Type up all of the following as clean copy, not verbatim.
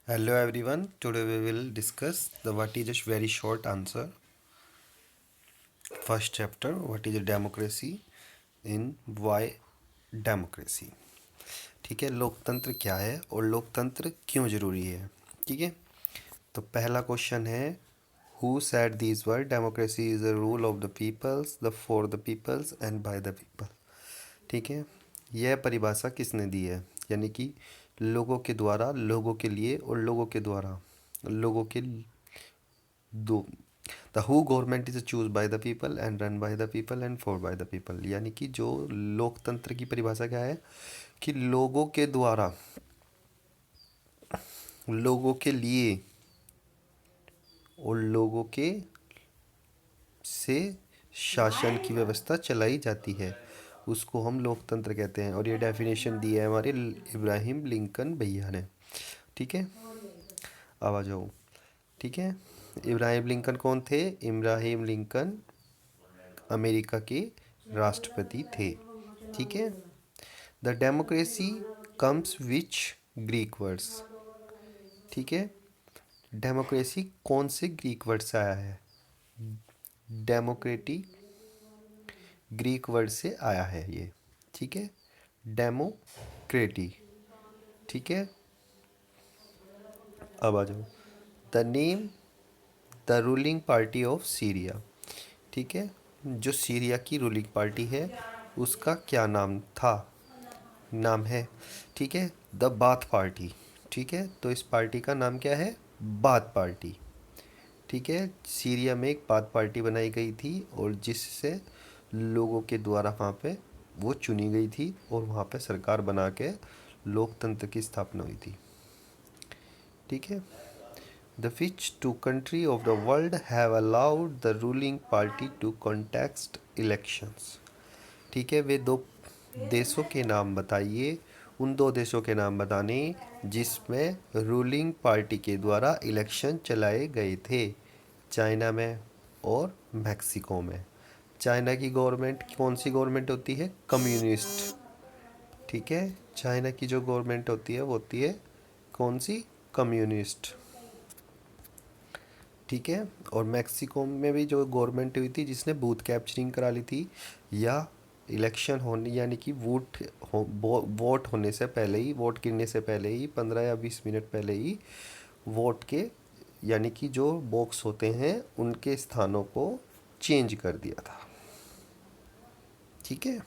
Hello everyone. Today we will discuss the what is a very short answer. First chapter, what is a democracy in why democracy. ठीक है, लोकतंत्र क्या है और लोकतंत्र क्यों जरूरी है। ठीक है, तो पहला क्वेश्चन है who said these word democracy is the rule of the peoples the for the peoples and by the people. ठीक है, यह परिभाषा किसने दी है, यानी कि लोगों के द्वारा, लोगों के लिए और लोगों के द्वारा, लोगों के दो। The who government is choose bye the people and run by the people and for bye the people, यानी कि जो लोकतंत्र की परिभाषा क्या है कि लोगों के द्वारा, लोगों के लिए और लोगों के से शासन की व्यवस्था चलाई जाती है, उसको हम लोकतंत्र कहते हैं। और ये डेफिनेशन दी है हमारे इब्राहिम लिंकन भैया ने। ठीक है, अब आ जाओ। ठीक है, इब्राहिम लिंकन कौन थे? इब्राहिम लिंकन अमेरिका के राष्ट्रपति थे। ठीक है, the democracy comes which Greek words. ठीक है, डेमोक्रेसी कौन से ग्रीक वर्ड से आया है? डेमोक्रेटी ग्रीक वर्ड से आया है ये। ठीक है, डेमोक्रेटी। ठीक है, अब आ जाओ। The name the ruling party of Syria. ठीक है, जो सीरिया की रूलिंग पार्टी है उसका क्या नाम था, नाम है? ठीक है, द बाथ पार्टी। ठीक है, तो इस पार्टी का नाम क्या है? Bath party. ठीक है, सीरिया में एक बाथ पार्टी बनाई गई थी और जिससे लोगों के द्वारा वहाँ पे वो चुनी गई थी और वहाँ पे सरकार बना के लोकतंत्र की स्थापना हुई थी। ठीक है, the which two country of the world have allowed the ruling party to contest elections. ठीक है, वे दो देशों के नाम बताइए, उन दो देशों के नाम बताने जिसमें रूलिंग पार्टी के द्वारा इलेक्शन चलाए गए थे। चाइना में और मैक्सिको में। चाइना की गवर्नमेंट कौन सी गवर्नमेंट होती है? कम्युनिस्ट। ठीक है, चाइना की जो गवर्नमेंट होती है वो होती है कौन सी? कम्युनिस्ट। ठीक है, और मैक्सिको में भी जो गवर्नमेंट हुई थी जिसने बूथ कैप्चरिंग करा ली थी, या इलेक्शन होने यानी कि वोट होने से पहले ही, वोट गिरने से पहले ही 15 या 20 मिनट पहले ही वोट के, यानी कि जो बॉक्स होते हैं उनके स्थानों को चेंज कर दिया था। ठीक है,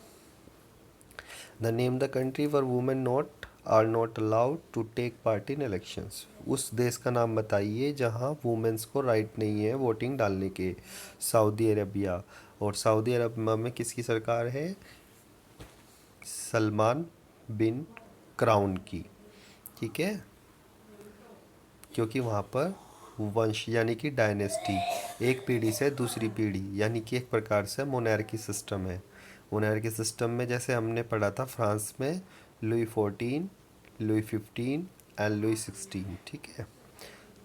the name the country for women not are not allowed to take part in elections. उस देश का नाम बताइए जहां वुमेन्स को राइट नहीं है वोटिंग डालने के। Saudi Arabia. और सऊदी अरबिया में किसकी सरकार है? सलमान बिन क्राउन की। ठीक है, क्योंकि वहाँ पर वंश यानी कि डायनेस्टी, एक पीढ़ी से दूसरी पीढ़ी, यानी कि एक प्रकार से मोनार्की सिस्टम है। मोनार्की सिस्टम में जैसे हमने पढ़ा था फ्रांस में लुई 14, लुई 15 एंड लुई 16। ठीक है,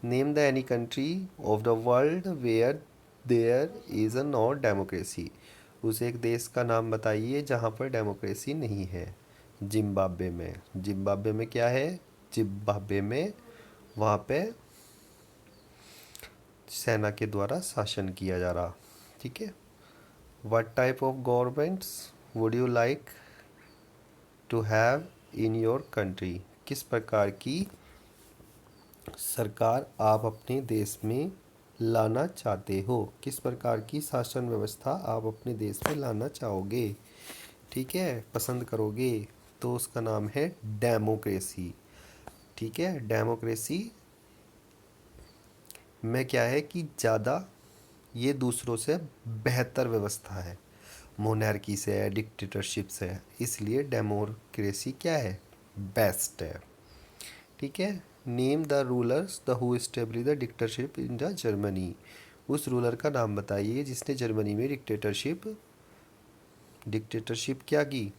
name the any country of the world where there is a not democracy. उस एक देश का नाम बताइए जहाँ पर डेमोक्रेसी नहीं है। जिम्बाब्वे में। जिम्बाब्वे में क्या है? जिम्बाब्वे में वहाँ पे सेना के द्वारा शासन किया जा रहा। ठीक है, what type of governments would you like to have in your country. किस प्रकार की सरकार आप अपने देश में लाना चाहते हो, किस प्रकार की शासन व्यवस्था आप अपने देश में लाना चाहोगे। ठीक है, पसंद करोगे, तो उसका नाम है डेमोक्रेसी। ठीक है, डेमोक्रेसी में क्या है कि ज़्यादा ये दूसरों से बेहतर व्यवस्था है, मोनार्की से है, डिक्टेटरशिप से है, इसलिए डेमोक्रेसी क्या है? बेस्ट है। ठीक है, name the rulers the who establish the dictatorship in the Germany. उस रूलर का नाम बताइए जिसने जर्मनी में डिक्टेटरशिप क्या की?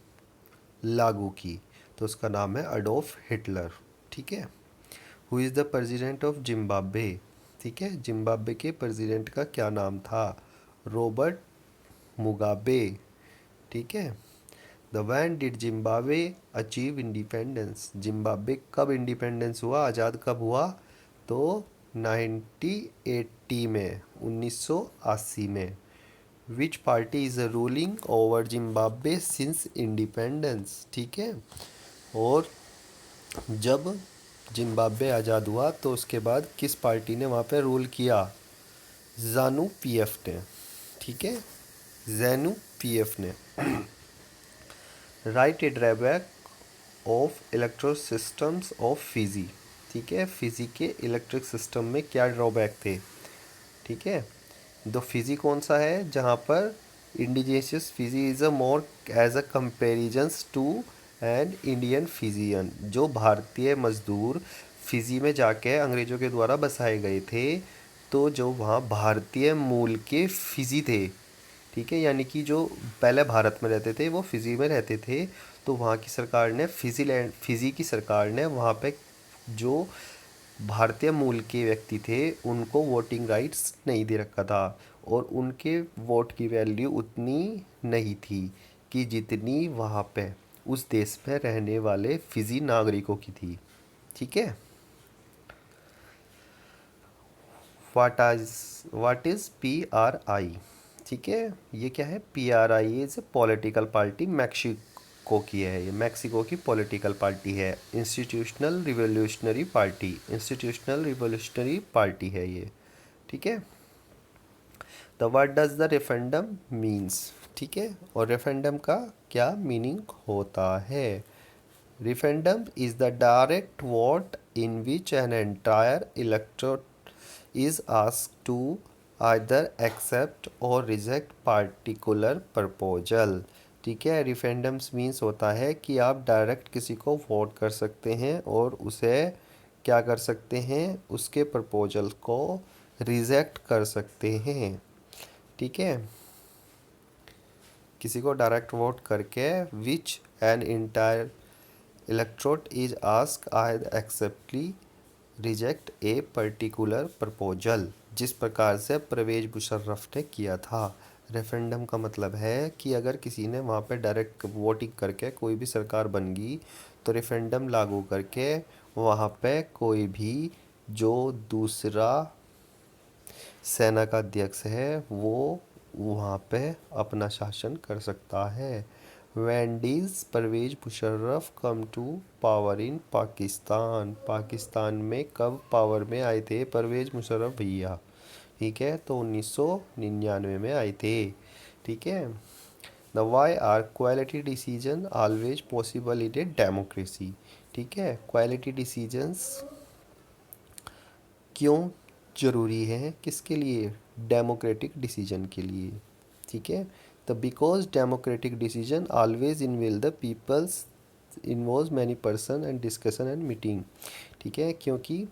लागू की। तो उसका नाम है अडोल्फ हिटलर। ठीक है, who is the president of Zimbabwe. ठीक है, जिम्बाब्वे के प्रेसिडेंट का क्या नाम था? Robert Mugabe. ठीक है, the when did Zimbabwe achieve independence, Zimbabwe कब इंडिपेंडेंस हुआ, आज़ाद कब हुआ, तो 1980 में, 1980 में। विच party is ruling over Zimbabwe since independence, ठीक है। और जब जिम्बाब्वे आज़ाद हुआ तो उसके बाद किस पार्टी ने वहाँ पे रूल किया, ज़ानू पीएफ ने, ठीक है, ज़ैनू पीएफ ने। Right A drawback of electric systems of Fiji, ठीक है, फिजी के इलेक्ट्रिक सिस्टम में क्या ड्रॉबैक थे, ठीक है। तो फिजी कौन सा है, जहाँ पर indigenous Fiji is a more as a comparisons to an Indian Fijian, जो भारतीय मजदूर फिजी में जाके अंग्रेज़ों के द्वारा बसाए गए थे, तो जो वहाँ भारतीय मूल के फिजी थे, ठीक है, यानी कि जो पहले भारत में रहते थे वो फिजी में रहते थे, तो वहाँ की सरकार ने फिजी की सरकार ने वहाँ पे जो भारतीय मूल के व्यक्ति थे उनको वोटिंग राइट्स नहीं दे रखा था, और उनके वोट की वैल्यू उतनी नहीं थी कि जितनी वहाँ पे उस देश में रहने वाले फिजी नागरिकों की थी, ठीक है। वाट इज़ PRI, ठीक है, ये क्या है, PRI is a political party, Mexico की है, ये मैक्सिको की पॉलिटिकल पार्टी है, institutional revolutionary party, institutional revolutionary party है ये, ठीक है। The what does the referendum means, ठीक है, और रेफरेंडम का क्या मीनिंग होता है। Referendum is the direct vote in which an entire electorate is asked to either accept or reject particular proposal, ठीक है। रिफरेंडम्स मीन्स होता है कि आप डायरेक्ट किसी को वोट कर सकते हैं और उसे क्या कर सकते हैं, उसके प्रपोजल को रिजेक्ट कर सकते हैं, ठीक है। किसी को डायरेक्ट वोट करके which an entire electorate is ask I accept reject a particular proposal, जिस प्रकार से परवेज मुशर्रफ ने किया था। रेफरेंडम का मतलब है कि अगर किसी ने वहाँ पे डायरेक्ट वोटिंग करके कोई भी सरकार बन गई तो रेफरेंडम लागू करके वहाँ पे कोई भी जो दूसरा सेना का अध्यक्ष है वो वहाँ पे अपना शासन कर सकता है। When did Pervez Musharraf come to power in Pakistan, Pakistan में कब पावर में आए थे परवेज मुशर्रफ भैया, ठीक है, तो 1999 में आए थे, ठीक है। The why are quality decision always possible in a democracy, ठीक है, क्वालिटी डिसीजंस क्यों ज़रूरी है, किसके लिए, डेमोक्रेटिक डिसीजन के लिए, ठीक है। The because democratic decision always involve the peoples involve many person and discussion and meeting, ठीक है, क्योंकि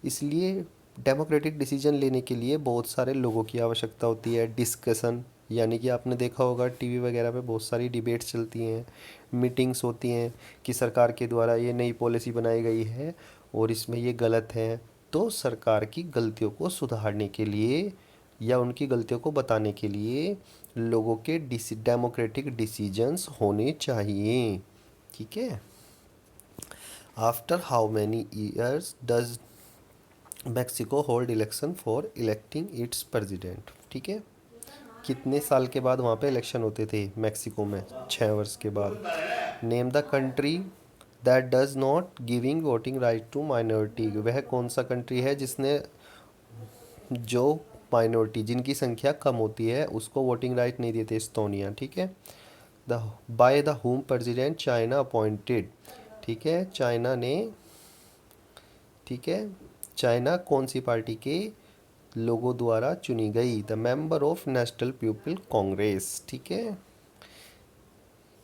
इसलिए डेमोक्रेटिक डिसीजन लेने के लिए बहुत सारे लोगों की आवश्यकता होती है, डिस्कशन, यानी कि आपने देखा होगा टीवी वगैरह पे बहुत सारी डिबेट्स चलती हैं, मीटिंग्स होती हैं कि सरकार के द्वारा ये नई पॉलिसी बनाई गई है और इसमें ये गलत है, तो सरकार की गलतियों को सुधारने के लिए या उनकी गलतियों को बताने के लिए लोगों के डेमोक्रेटिक डिसीजंस होने चाहिए, ठीक है। After how many years does Mexico hold election for electing it's president, ठीक है, कितने साल के बाद वहाँ पे इलेक्शन होते थे मैक्सिको में, 6 वर्ष के बाद। Name the country that does not giving voting right to minority, वह कौन सा कंट्री है जिसने जो माइनॉरिटी जिनकी संख्या कम होती है उसको वोटिंग राइट नहीं देते, एस्तोनिया, ठीक है। The by the home president China appointed, ठीक है, चाइना ने, ठीक है, चाइना कौन सी पार्टी के लोगों द्वारा चुनी गई, the member of national people Congress, ठीक है।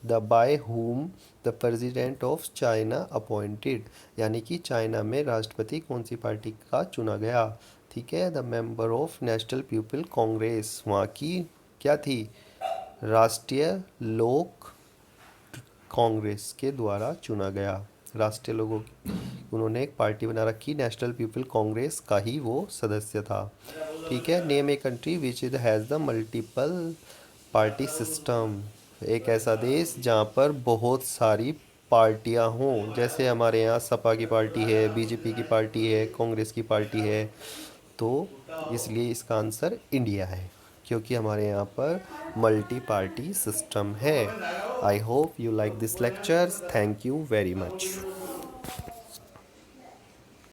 The by whom the president of China appointed, यानी कि चाइना में राष्ट्रपति कौन सी पार्टी का चुना गया, ठीक है, the member of national people Congress, वहाँ की क्या थी, राष्ट्रीय लोक कांग्रेस के द्वारा चुना गया, राष्ट्रीय लोगों उन्होंने एक पार्टी बना रखी, नेशनल पीपल कांग्रेस का ही वो सदस्य था, ठीक है। Name a country which is has the multiple party system, एक ऐसा देश जहाँ पर बहुत सारी पार्टियाँ हों, जैसे हमारे यहाँ सपा की पार्टी है, बीजेपी की पार्टी है, कांग्रेस की पार्टी है। तो इसलिए इसका आंसर इंडिया है, क्योंकि हमारे यहाँ पर मल्टी पार्टी सिस्टम है। I hope you like this lectures. Thank you very much.